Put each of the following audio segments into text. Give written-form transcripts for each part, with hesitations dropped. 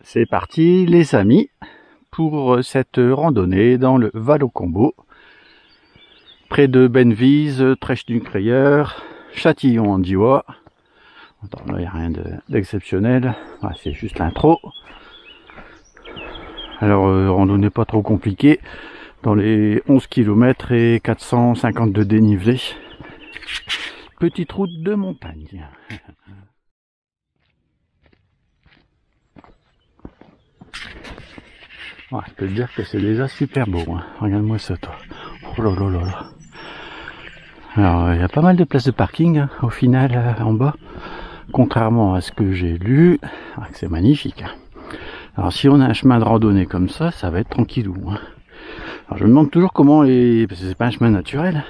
C'est parti les amis pour cette randonnée dans le Val-au-Combo, près de Bennevise, Trèche-du-Crayeur, Châtillon-en-Diois. Là il n'y a rien d'exceptionnel, c'est juste l'intro. Alors randonnée pas trop compliquée, dans les 11 km et 450 de dénivelé. Petite route de montagne. Ouais, je peux te dire que c'est déjà super beau, hein. Regarde-moi ça toi. Oh là là là là. Alors il y a pas mal de places de parking hein, au final en bas. Contrairement à ce que j'ai lu, c'est magnifique. Hein. Alors si on a un chemin de randonnée comme ça, ça va être tranquillou. Hein. Alors je me demande toujours comment les... Parce que c'est pas un chemin naturel.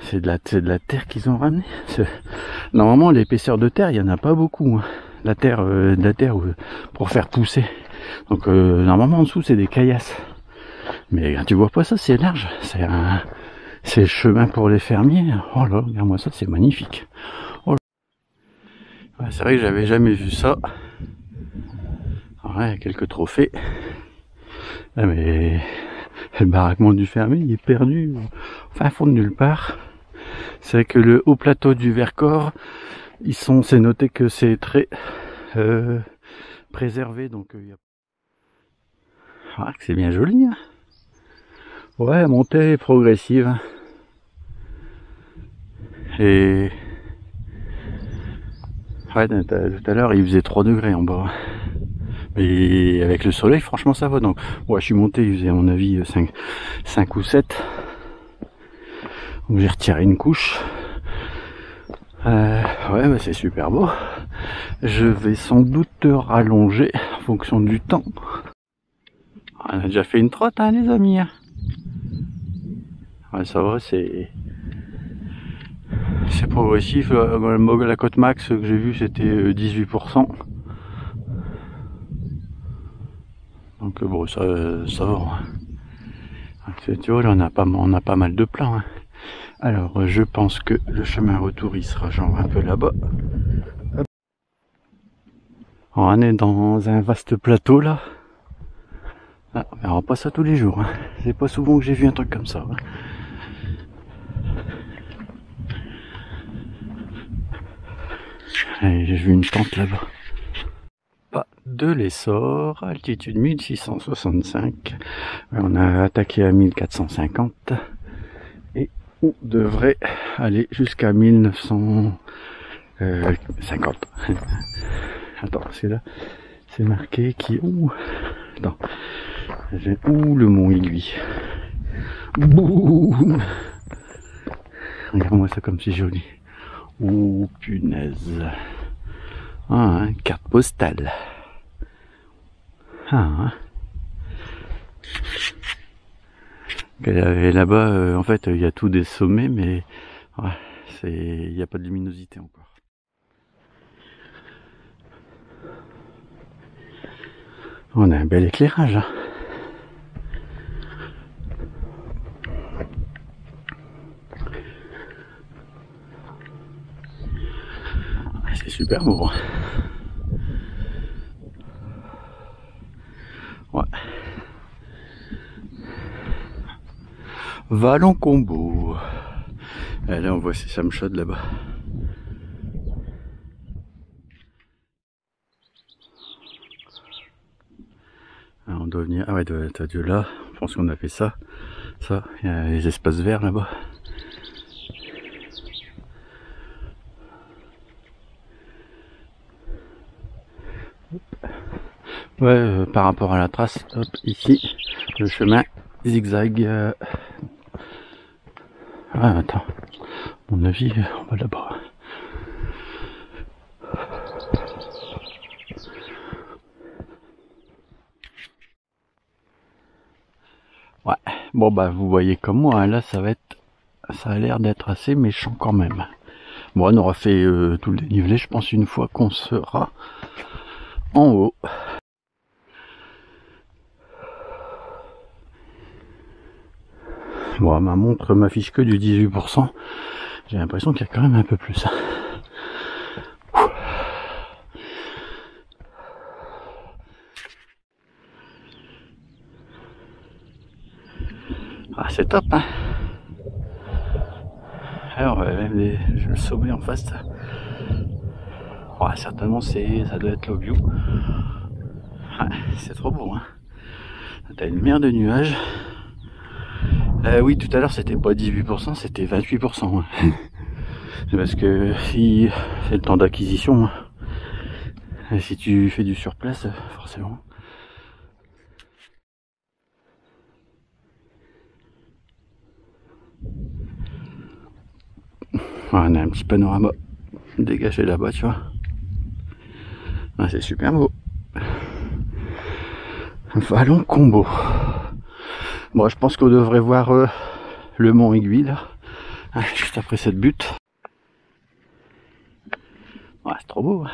C'est de la terre qu'ils ont ramené. Normalement l'épaisseur de terre, il y en a pas beaucoup. Hein. La terre pour faire pousser. Donc normalement en dessous c'est des caillasses. Mais tu vois pas ça, c'est large. C'est le chemin pour les fermiers. Oh là, regarde-moi ça, c'est magnifique. Oh ouais, c'est vrai que j'avais jamais vu ça. Ouais, quelques trophées. Ah, mais le baraquement du fermier, il est perdu au fin fond de nulle part. C'est vrai que le haut plateau du Vercors, c'est noté que c'est très préservé, donc c'est bien joli. Hein. Ouais, montée progressive. Et ouais, tout à l'heure il faisait 3 degrés en bas. Mais avec le soleil, franchement ça va. Donc ouais, je suis monté, il faisait à mon avis 5 ou 7. Donc j'ai retiré une couche. Ouais, bah, c'est super beau. Je vais sans doute rallonger en fonction du temps. On a déjà fait une trotte, hein, les amis. Ouais, ça va, c'est progressif. La cote max que j'ai vu, c'était 18%. Donc bon, ça va. Tu vois, là, on a pas mal de plans. Hein. Alors, je pense que le chemin retour, il sera genre un peu là-bas. On est dans un vaste plateau, là. Ah, on verra pas ça tous les jours. Hein. C'est pas souvent que j'ai vu un truc comme ça. Hein. J'ai vu une tente là-bas. Pas de l'essor, altitude 1665. On a attaqué à 1450. Et on devrait aller jusqu'à 1950. Attends, c'est là. C'est marqué qui... Ouh. Attends. Ouh, le mont Aiguille. Boum. Regarde-moi ça comme c'est joli. Oh, punaise. Ah, hein, carte postale. Ah, hein. Et là-bas, en fait, il y a tout des sommets, mais ouais, il n'y a pas de luminosité encore. On a un bel éclairage. Hein. C'est super beau. Ouais. Val-au-Combo. Là on voit ces samchodes là-bas. On doit venir. Ah ouais, t'as Dieu là. Je pense qu'on a fait ça. Ça, il y a les espaces verts là-bas. Ouais, par rapport à la trace, hop, ici, le chemin zigzag. Ah, attends, à mon avis, on va là-bas. Ouais, bon bah vous voyez comme moi, hein, là ça a l'air d'être assez méchant quand même. Bon, on aura fait tout le dénivelé, je pense, une fois qu'on sera en haut. Bon, ma montre m'affiche que du 18%. J'ai l'impression qu'il y a quand même un peu plus. c'est top, hein. Alors, même le sommet en face, ouais, certainement ça doit être l'Obiou. Ouais, c'est trop beau, hein. T'as une mer de nuages. Oui, tout à l'heure c'était pas 18%, c'était 28%. Hein. C'est parce que si c'est le temps d'acquisition, et si tu fais du surplace, forcément. On a un petit panorama dégagé là-bas, tu vois. Ah, c'est super beau. Vallon Combo. Bon, je pense qu'on devrait voir le mont Aiguille là, juste après cette butte. Ouais, c'est trop beau.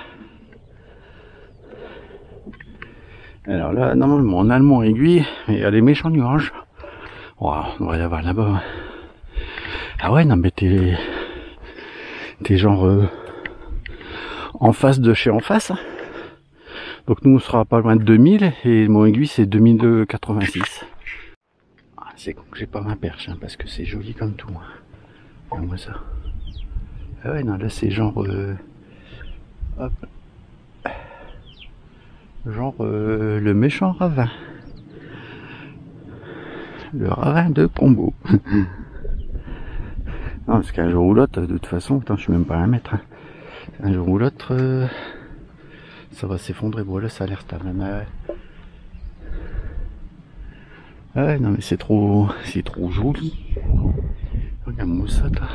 Alors là, normalement, on a le mont Aiguille, mais il y a les méchants nuages. Wow, on devrait y avoir là-bas. Ah ouais, non mais t'es genre en face de chez en face. Hein. Donc nous on sera pas loin de 2000 et le mont Aiguille c'est 2086. Ah, c'est con que j'ai pas ma perche hein, parce que c'est joli comme tout. Hein. Regarde-moi ça. Ah ouais, non là c'est genre hop. Genre le méchant ravin. Le ravin de Combo. Non, parce qu'un jour ou l'autre, de toute façon, putain, je suis même pas à 1 mètre. Hein. Un jour ou l'autre, ça va s'effondrer. Bon, là, ça a l'air stable. Mais ouais, non, mais c'est trop joli. Regarde-moi ça, toi.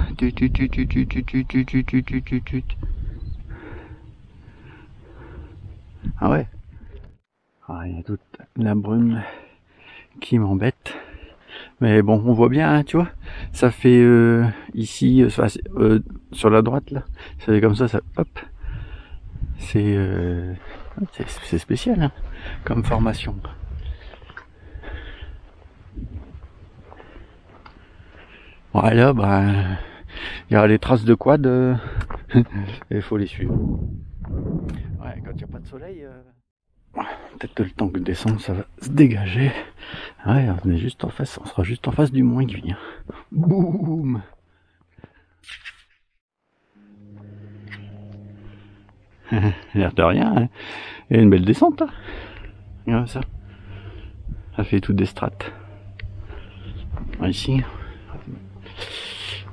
Ah ouais. Ah, il y a toute la brume qui m'embête. Mais bon, on voit bien, hein, tu vois. Ça fait ici, sur la droite là, ça fait comme ça, hop. C'est spécial, hein, comme formation. Ouais, là, bah, il y a les traces de quad, il faut les suivre. Ouais, quand il n'y a pas de soleil, peut-être que le temps de descendre, ça va se dégager. Ouais, on est juste en face, on sera juste en face du mont Aiguille. Boum. L'air de rien, hein. Il y a une belle descente là. Regarde ça. Ça fait toutes des strates. Ici.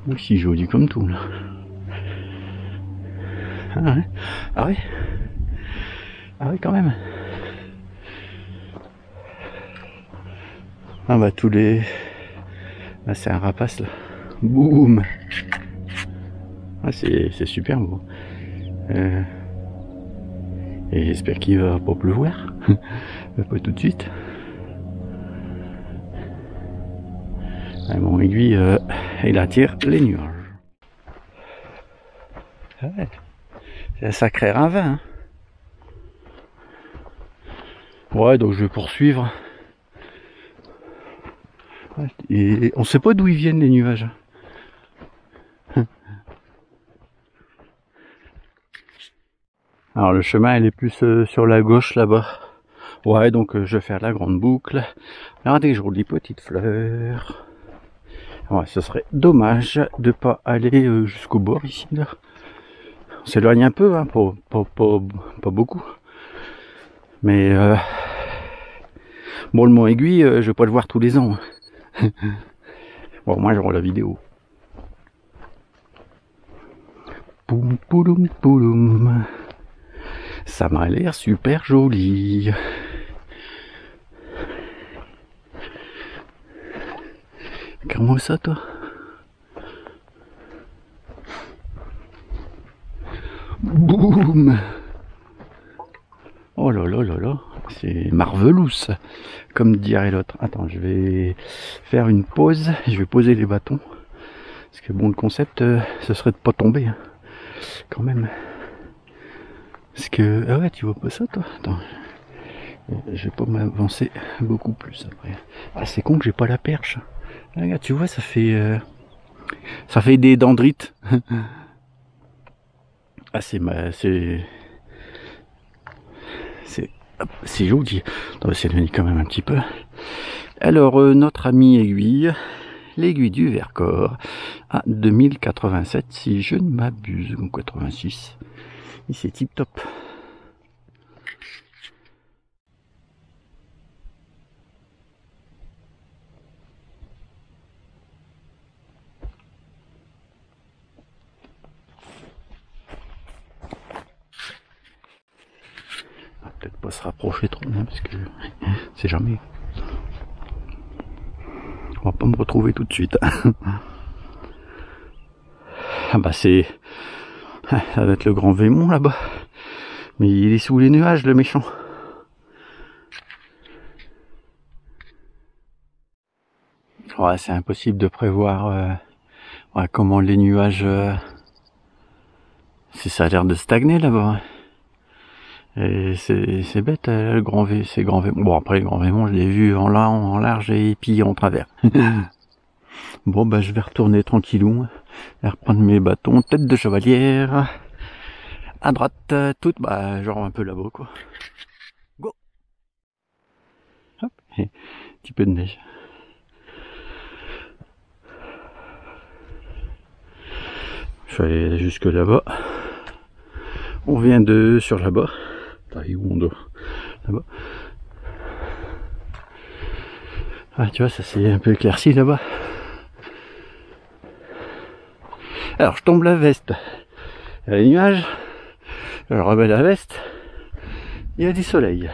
Aussi joli comme tout là. Ah ouais. Ah ouais. Ah oui quand même. Ah bah tous les... Là c'est un rapace là. Boum. Ah c'est super beau. Et j'espère qu'il va pas pleuvoir. Pas tout de suite. Ah, mon aiguille, il attire les nuages. Ouais. C'est un sacré ravin. Hein. Ouais, donc je vais poursuivre. Et on sait pas d'où ils viennent les nuages. Alors le chemin il est plus sur la gauche là-bas. Ouais, donc je vais faire la grande boucle. Alors des jolies petites fleurs. Ouais, ce serait dommage de pas aller jusqu'au bord ici là. On s'éloigne un peu, hein, pas beaucoup. Mais bon, le mont Aiguille, je vais pas le voir tous les ans. Bon, moi j'aurai la vidéo. Poum pouloum pouloum. Ça m'a l'air super joli. Regarde-moi ça, toi. Boum. Oh là là là là. C'est marvelous, comme dirait l'autre. Attends, je vais faire une pause. Je vais poser les bâtons. Parce que bon, le concept, ce serait de pas tomber. Hein. Quand même. Parce que... Ah ouais, tu vois pas ça, toi? Attends. Je vais pas m'avancer beaucoup plus après. Ah, c'est con que j'ai pas la perche. Ah, regarde, tu vois, ça fait des dendrites. Ah, c'est joli. On va s'éloigner quand même un petit peu. Alors, notre ami aiguille, l'aiguille du Vercors à 2087 si je ne m'abuse, ou 86. Et c'est tip top. Peut-être pas se rapprocher trop, hein, parce que c'est jamais. On va pas me retrouver tout de suite. Ah bah ça va être le grand Vémont là-bas. Mais il est sous les nuages, le méchant. Ouais, c'est impossible de prévoir comment les nuages... ça a l'air de stagner là-bas. Et c'est bête, le grand V, c'est grand Vémont. Bon, après, le grand Vémont, je l'ai vu en large et puis en travers. Bon, bah, je vais retourner tranquillou et reprendre mes bâtons, tête de chevalière. À droite, toute, bah, genre un peu là-bas, quoi. Go! Hop, et petit peu de neige. Je vais aller jusque là-bas. On vient de sur là-bas. Où on dort là-bas. Ah, tu vois, ça s'est un peu éclairci là-bas. Alors, je tombe la veste. Il y a les nuages. Je remets la veste. Il y a du soleil.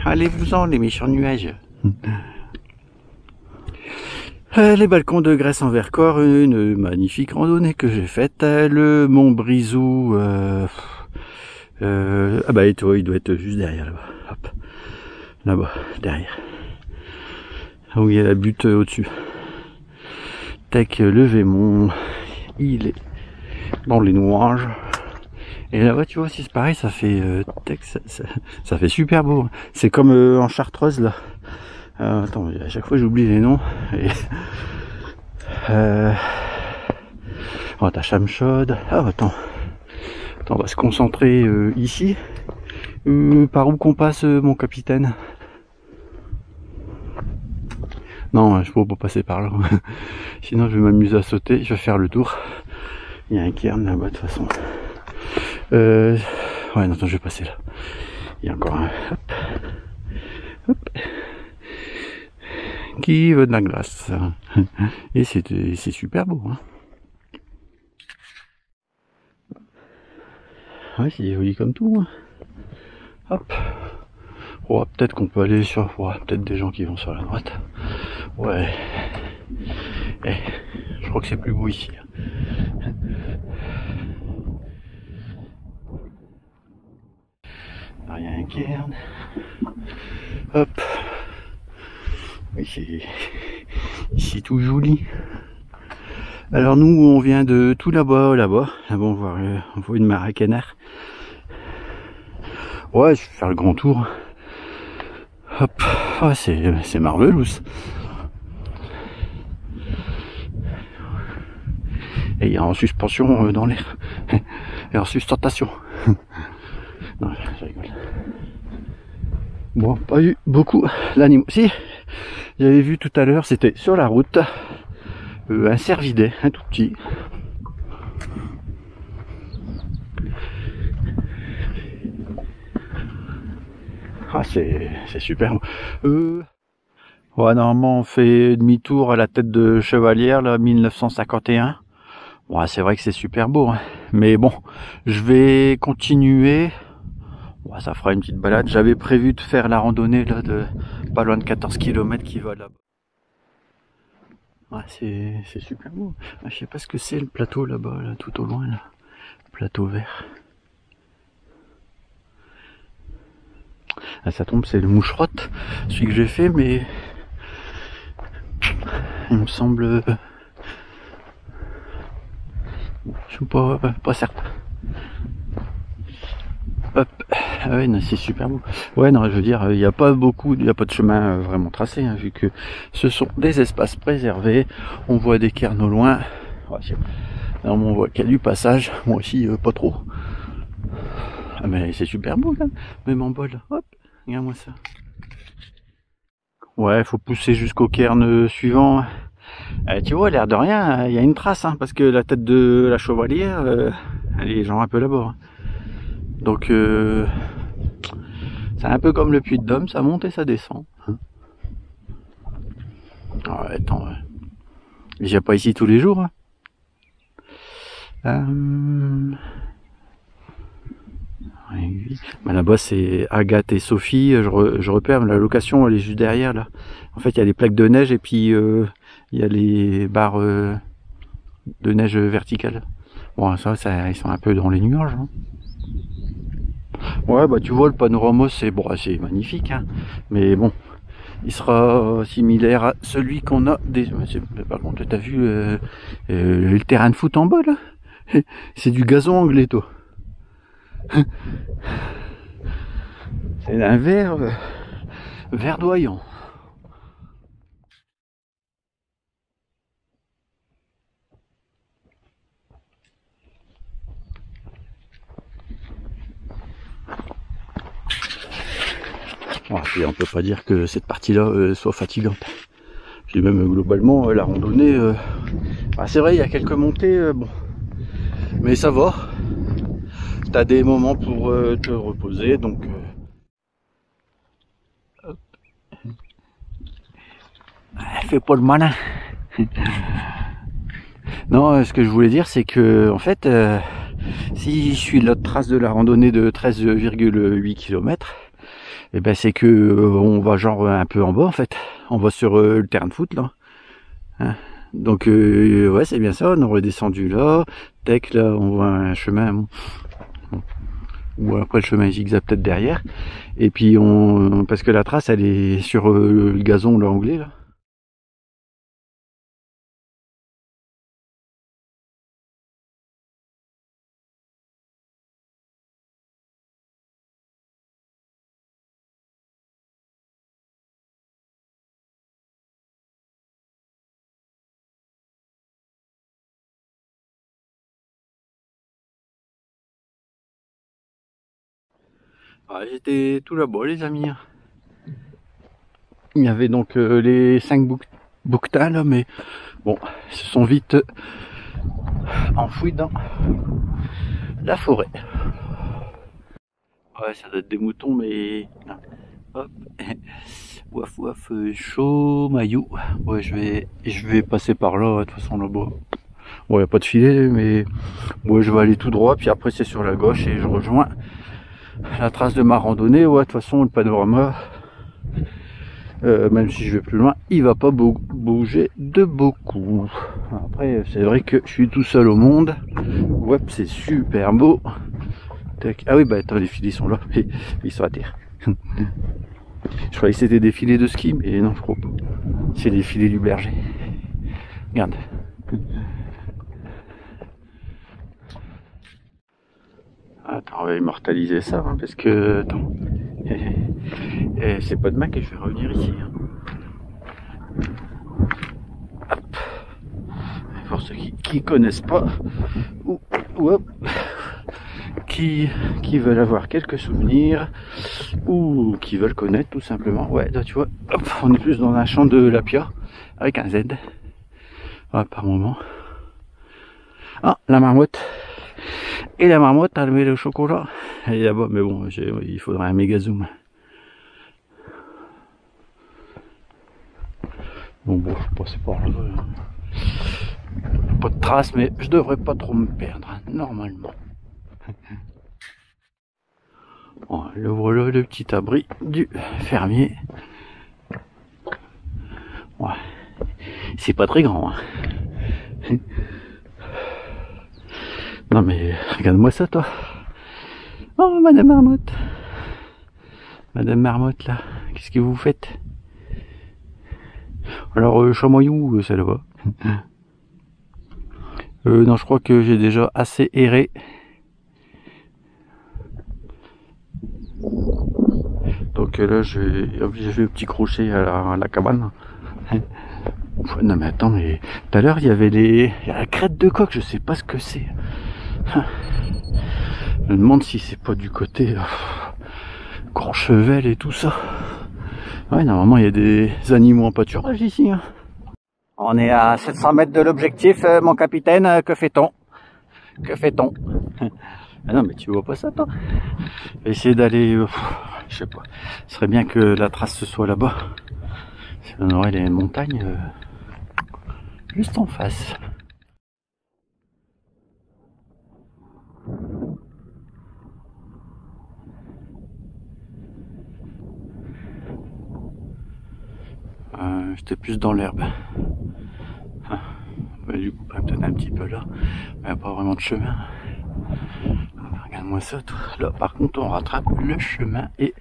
Allez-vous-en, les méchants nuages. Les balcons de Grèce en Vercors, une magnifique randonnée que j'ai faite. Le Mont Brisou, ah bah et toi, il doit être juste derrière là-bas. Hop, là-bas, derrière. Où il y a la butte au-dessus. Tac, le Vémont, il est dans les nuages. Et là-bas, tu vois, si c'est pareil, ça fait ça fait super beau. C'est comme en Chartreuse là. Attends, à chaque fois j'oublie les noms. Et oh, t'as Chamchaude. Ah, attends, on va se concentrer ici. Par où qu'on passe, mon capitaine? Non, je peux pas passer par là. Sinon, je vais m'amuser à sauter. Je vais faire le tour. Il y a un cairn là-bas de toute façon. Ouais, non, attends, je vais passer là. Il y a encore un. Hop. Hop. Qui veut de la glace? Et c'est super beau. Hein. Ouais, c'est joli comme tout. Hein. Hop. Oh, peut-être qu'on peut aller sur... Oh, peut-être des gens qui vont sur la droite. Ouais. Eh, je crois que c'est plus beau ici. Alors, il y a un cairn. Hop. Oui, c'est ici tout joli. Alors nous, on vient de tout là-bas, on voit une mare à canard. Ouais, je vais faire le grand tour. Hop, ah, c'est marvelous. Et il y a en suspension dans l'air. Et en sustentation. Non, je rigole. Bon, pas eu beaucoup l'animal. Si, j'avais vu tout à l'heure, c'était sur la route, un cervidé, un tout petit. Ah, c'est super. Ouais, normalement, on fait demi-tour à la tête de Chevalière, là, 1951. Bon, c'est vrai que c'est super beau, hein. Mais bon, je vais continuer. Ouais, ça fera une petite balade. J'avais prévu de faire la randonnée là de pas loin de 14 km qui va là-bas. Ouais, c'est super beau. Ah, je sais pas ce que c'est le plateau là-bas, là, tout au loin, là. Plateau vert. Ah, ça tombe, c'est le moucherotte, celui que j'ai fait, mais il me semble, je suis pas certain. Hop, ouais, non, c'est super beau. Ouais, non, je veux dire, il n'y a pas beaucoup, il n'y a pas de chemin vraiment tracé, hein, vu que ce sont des espaces préservés. On voit des cairns au loin. Ouais, là, on voit qu'il y a du passage. Moi aussi, pas trop. Ah, mais c'est super beau, là. Même en bol. Hop, regarde-moi ça. Ouais, faut pousser jusqu'au cairn suivant. Tu vois, l'air de rien, il y a une trace, hein, parce que la tête de la chevalière, elle est genre un peu là-bas. Donc, c'est un peu comme le Puy-de-Dôme, ça monte et ça descend. Ouais, attends, j'ai pas ici tous les jours. Ben là-bas, c'est Agathe et Sophie. Je repère, la location, elle est juste derrière, là. En fait, il y a les plaques de neige et puis il y a les barres de neige verticale. Bon, ça, ils sont un peu dans les nuages. Hein. Ouais, bah tu vois, le panorama, c'est bon, c'est magnifique, hein. Mais bon, il sera similaire à celui qu'on a des. Par contre, t'as vu le terrain de foot en bas, là? C'est du gazon anglais, toi. C'est un vert verdoyant. Bon, et on peut pas dire que cette partie-là soit fatigante. Puis même globalement, la randonnée, bah, c'est vrai, il y a quelques montées, bon, mais ça va. T'as des moments pour te reposer, donc. Fais pas le malin. Non, ce que je voulais dire, c'est que en fait, si je suis l'autre trace de la randonnée de 13,8 km, et ben c'est que on va genre un peu en bas en fait. On va sur le terrain de foot là. Hein, donc ouais, c'est bien ça. On aurait descendu là. Tac, là, on voit un chemin. Bon. Ou après le chemin zigzag peut-être derrière. Et puis parce que la trace, elle est sur le gazon là anglais là. Ah, j'étais tout là-bas, les amis. Il y avait donc les 5 bouquetins là, mais bon, ils se sont vite enfouis dans la forêt. Ouais, ça doit être des moutons, mais hop, waf waf, chaud, maillot. Ouais, je vais passer par là, de toute façon là-bas. Bon, y a pas de filet, mais moi je vais aller tout droit, puis après c'est sur la gauche et je rejoins la trace de ma randonnée. Ouais, de toute façon le panorama, même si je vais plus loin, il va pas bouger de beaucoup. Après, c'est vrai que je suis tout seul au monde. Ouais, c'est super beau. Tac. Ah oui, bah attends, les filets sont là, mais ils sont à terre. Je croyais que c'était des filets de ski, mais non, je crois pas. C'est des filets du berger. Regarde. Attends, on va immortaliser ça, hein, parce que... Attends. C'est pas demain que je vais revenir ici. Hein. Hop. Pour ceux qui connaissent pas, ou hop, qui veulent avoir quelques souvenirs, ou qui veulent connaître tout simplement. Ouais, là, tu vois, hop, on est plus dans un champ de lapia, avec un Z. Ouais, par moment. Ah, la marmotte. Et la marmotte a levé le chocolat. Et là-bas, mais bon, il faudrait un méga zoom. Bon, je suis passé par là. Pas de traces, mais je devrais pas trop me perdre, hein, normalement. Bon, le voilà, le petit abri du fermier. Ouais. C'est pas très grand. Hein. Non mais, regarde-moi ça, toi. Oh, Madame Marmotte. Madame Marmotte, là, qu'est-ce que vous faites? Alors, chamoyou, ça va. Non, je crois que j'ai déjà assez erré. Donc là, j'ai fait le petit crochet à la cabane. Non mais attends, mais tout à l'heure, il y a la crête de coq, je sais pas ce que c'est. Je me demande si c'est pas du côté Courchevel et tout ça. Ouais, normalement, il y a des animaux en pâturage ici. Hein. On est à 700 mètres de l'objectif, mon capitaine. Que fait-on? Que fait-on? Ah non, mais tu vois pas ça, toi? Essayer d'aller... je sais pas. Ce serait bien que la trace se soit là-bas. On aurait les montagnes juste en face. J'étais plus dans l'herbe. Du coup, peut-être un petit peu là. Mais il n'y a pas vraiment de chemin. Regarde-moi ça. Là, par contre, on rattrape le chemin et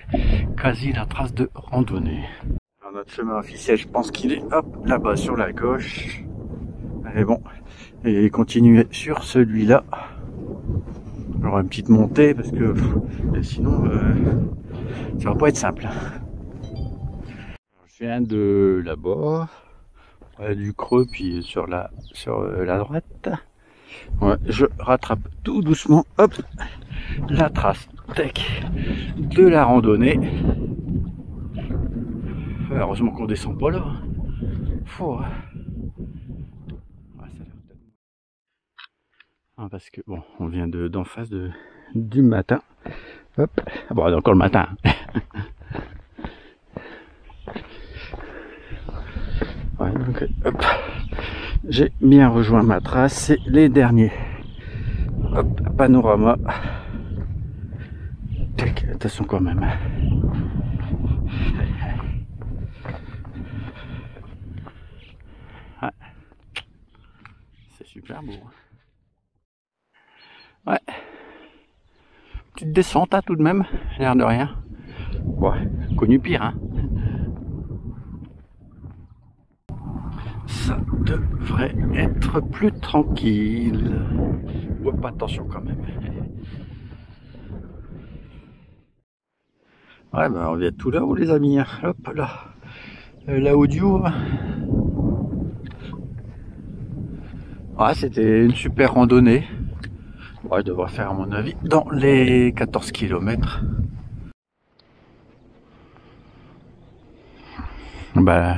quasi la trace de randonnée. Alors, notre chemin officiel, je pense qu'il est là-bas sur la gauche. Mais bon, et continuer sur celui-là. Il y aura une petite montée parce que sinon, ça va pas être simple. Je viens de là-bas, du creux, puis sur la droite. Ouais, je rattrape tout doucement, hop, la trace de la randonnée. Heureusement qu'on descend pas là. Faut. Ouais, ça a l'air tellement... parce que bon, on vient d'en face du matin. Hop, bon, encore le matin. Ouais, donc, hop, j'ai bien rejoint ma trace, c'est les derniers. Hop, panorama. Tac, attention quand même. Ouais. C'est super beau. Ouais. Petite descente, hein, tout de même, l'air de rien. Ouais, connu pire, hein. Ça devrait être plus tranquille. Ouais, pas attention quand même. Ouais, bah on vient tout là-haut, les amis. Hop là. L'audio. Ouais, c'était une super randonnée. Ouais, je devrais faire, à mon avis, dans les 14 km. Bah,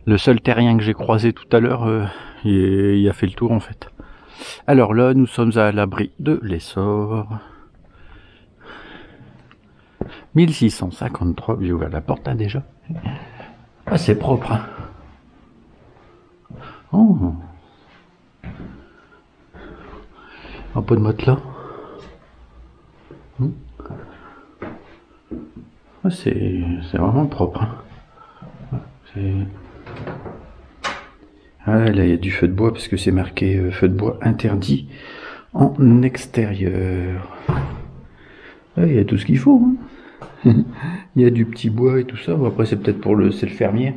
le seul terrien que j'ai croisé tout à l'heure, il a fait le tour en fait. Alors là, nous sommes à l'abri de l'Essor. 1653, j'ai ouvert la porte hein, déjà. Ah, c'est propre. Hein. Oh. Un peu de matelas. Ah, c'est vraiment propre. Hein. Ah, là, il y a du feu de bois parce que c'est marqué feu de bois interdit en extérieur. Ah, il y a tout ce qu'il faut. Hein. Il y a du petit bois et tout ça. Après, c'est peut-être c'est le fermier.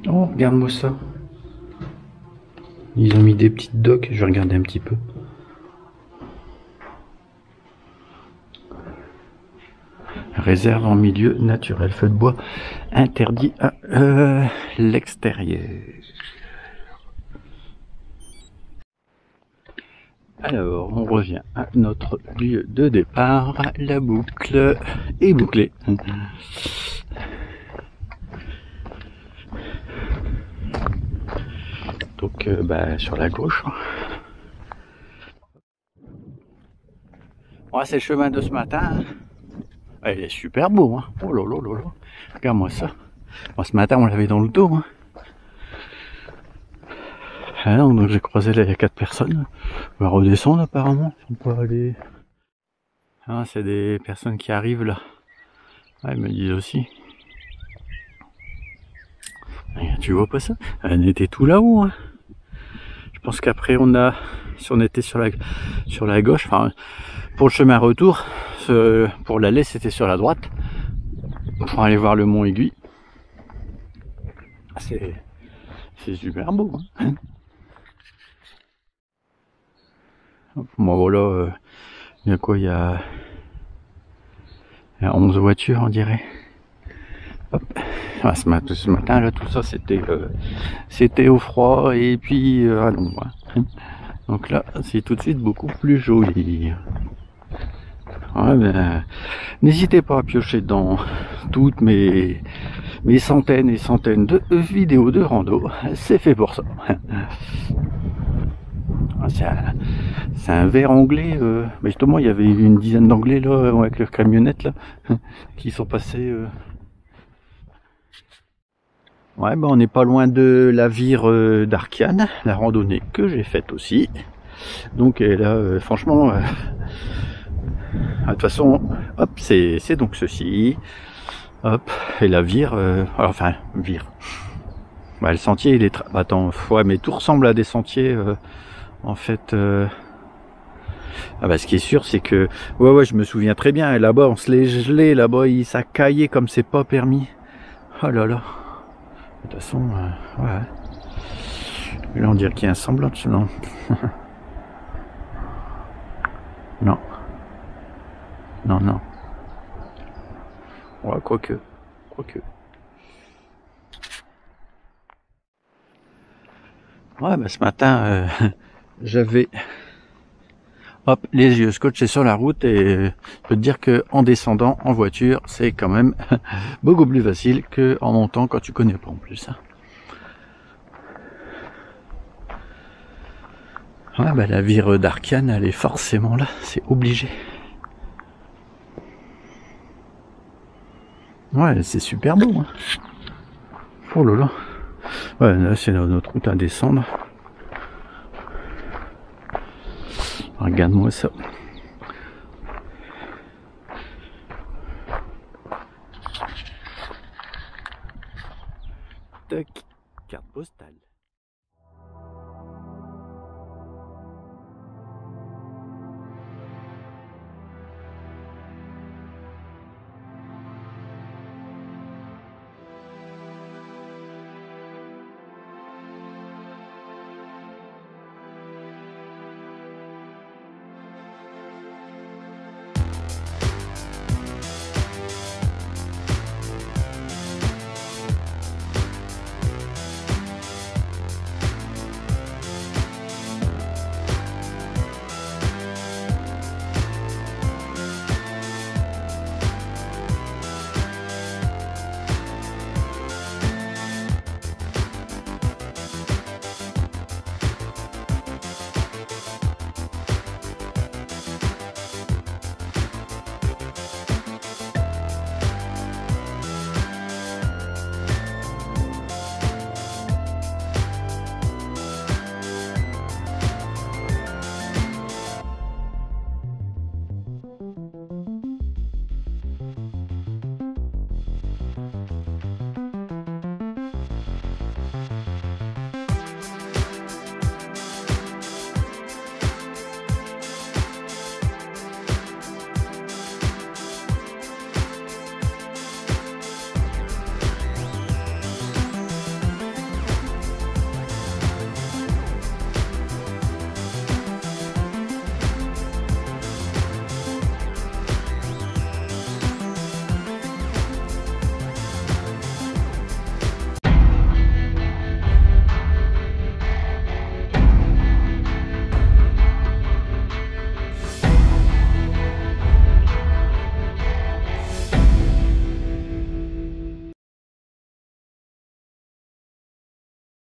Oh, regarde-moi ça. Ils ont mis des petites docks. Je vais regarder un petit peu. Réserve en milieu naturel. Feu de bois interdit à l'extérieur. Alors, on revient à notre lieu de départ. La boucle est bouclée. Donc, sur la gauche. Ouais, c'est le chemin de ce matin. Ouais, il est super beau. Hein. Oh là là là là. Regarde-moi ça. Bon, ce matin, on l'avait dans le dos. Hein. Ah non, donc j'ai croisé là, il y a 4 personnes. On va redescendre apparemment. On peut aller. Ah, c'est des personnes qui arrivent là. Ouais, ils me disent aussi. Tu vois pas ça? On était tout là-haut. Hein. Je pense qu'après si on était sur la gauche, enfin pour le chemin retour, pour l'aller c'était sur la droite. Pour aller voir le mont Aiguille. C'est super beau. Hein. Bon voilà, il y a quoi? Il y a Il y a 11 voitures, on dirait. Hop. Ah, ce matin, là, tout ça, c'était au froid et puis à l'ombre. Donc là, c'est tout de suite beaucoup plus joli. Ouais, ben, n'hésitez pas à piocher dans toutes mes centaines et centaines de vidéos de rando. C'est fait pour ça. C'est un verre anglais. Mais justement, il y avait une dizaine d'anglais là avec leur camionnette là qui sont passés. Ouais, ben on n'est pas loin de la vire d'Arkiane, la randonnée que j'ai faite aussi. Donc là, franchement, de toute façon, hop, c'est donc ceci. Hop, et la vire, enfin, vire. Bah, le sentier, il est... Attends, ouais, mais tout ressemble à des sentiers, en fait... Ah bah, ce qui est sûr, c'est que... Ouais, je me souviens très bien, là-bas, on se les gelait, là-bas, ça caillait comme c'est pas permis. Oh là là. De toute façon, ouais. Là, on dirait qu'il y a un semblant de... Non. Non. Non. Ouais, quoique. Ouais, bah, ce matin, j'avais les yeux scotchés sur la route et je peux te dire que en descendant en voiture, c'est quand même beaucoup plus facile que en montant quand tu connais pas en plus. Ouais, bah, la vire d'Arkiane, elle est forcément là, c'est obligé. Ouais, c'est super beau. Hein. Oh là là. Ouais, là c'est notre route à descendre. Regarde-moi ça. Tac, carte postale.